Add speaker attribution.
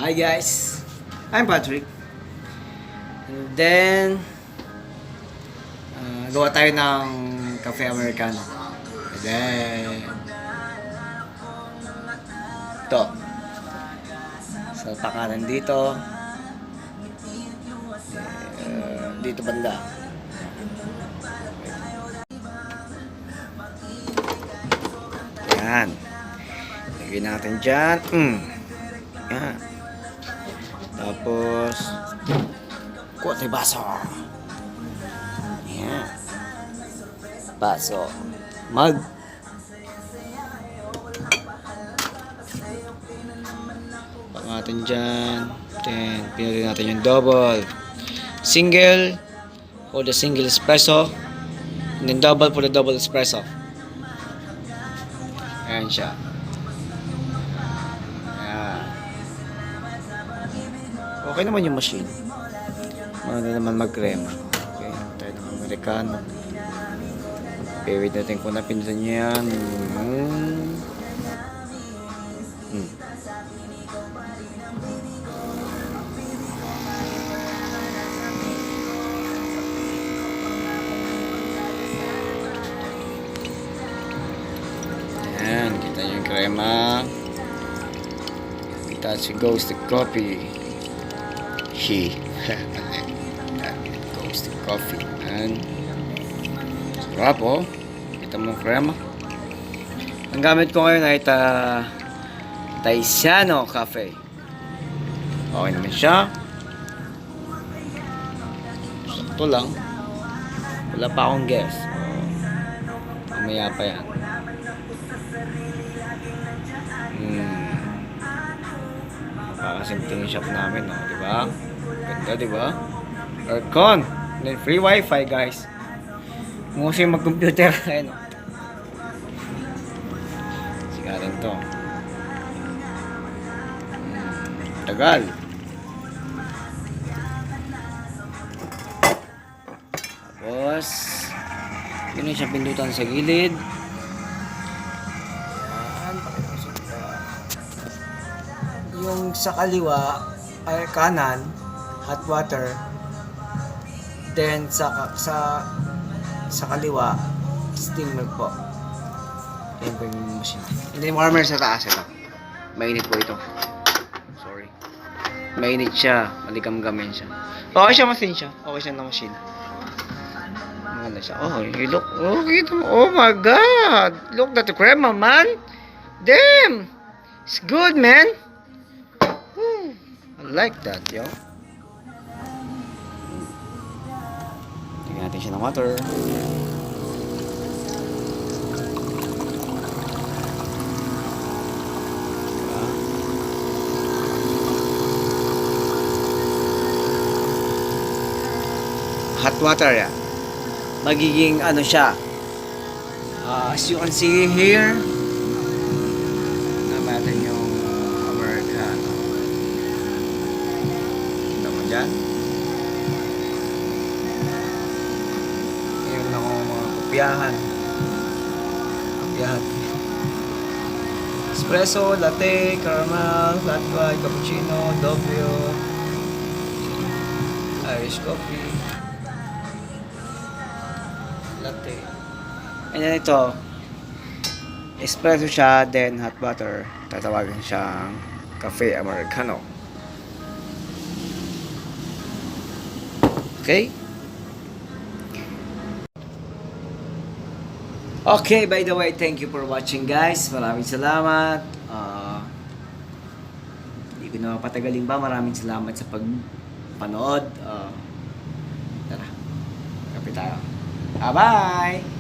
Speaker 1: Hi guys, I'm Patrick. And then, gawa tayo ng caffe americano. And then, ito. Sa pakanan dito. Dito banda. Yan. Lagyan natin dyan. Yan. Tapos, kuha tayo baso. Yan. Baso. Mug. Pag natin dyan. Then, pinili natin yung double. Single for the single espresso. And then double for the double espresso. Ayan siya. Ayan. Okay naman yung machine. Maganda naman mag-crema. Okay, tayo ng americano. Wait natin kung napindutan nyo yan. Ayan, kita nyo yung crema. Kita si goes the coffee. She. Goes the coffee. Ayan. Sarap oh. Kita mo yung crema. Ang gamit ko ngayon ay Tiziano caffe. Okay naman siya. Sakto lang. Wala pa akong guess. Mamaya pa yan. Napakasimple yung shop namin, no? Diba? Ganda, diba? Aircon. And then free wifi, guys. Kung gusto yung mag-computer, ayun, no? Sigarin to. Tagal. Tapos, yun yung siyang pindutan sa gilid. Yung sa kaliwa ay kanan, hot water. Then sa kaliwa, steam milk po. Ayan po yung machine. And then warmer sa taas ito. Mainit po ito. Sorry. Mainit siya. Maligam-gamin siya. Okay siya machine siya. Okay siya na machine. Maganda siya. Oh, you look. Oh, ito. Oh my God. Look at the crema, man. Damn. It's good, man. I like that, yo. Tingnan natin siya ng water. Hot water yan. Magiging ano siya. As you can see here, naman yung americano. Dyan. Ngayon ako mga kopyahan. Espresso, latte, caramel, flat white, cappuccino, doppio, Irish coffee, latte. And then ito, espresso siya, then hot butter. Tatawagin siyang cafe americano. Okay? Okay, by the way, thank you for watching, guys. Maraming salamat. Hindi ko na mapatagalin ba. Maraming salamat sa pagpanood. Tara. Kape tayo. Bye-bye!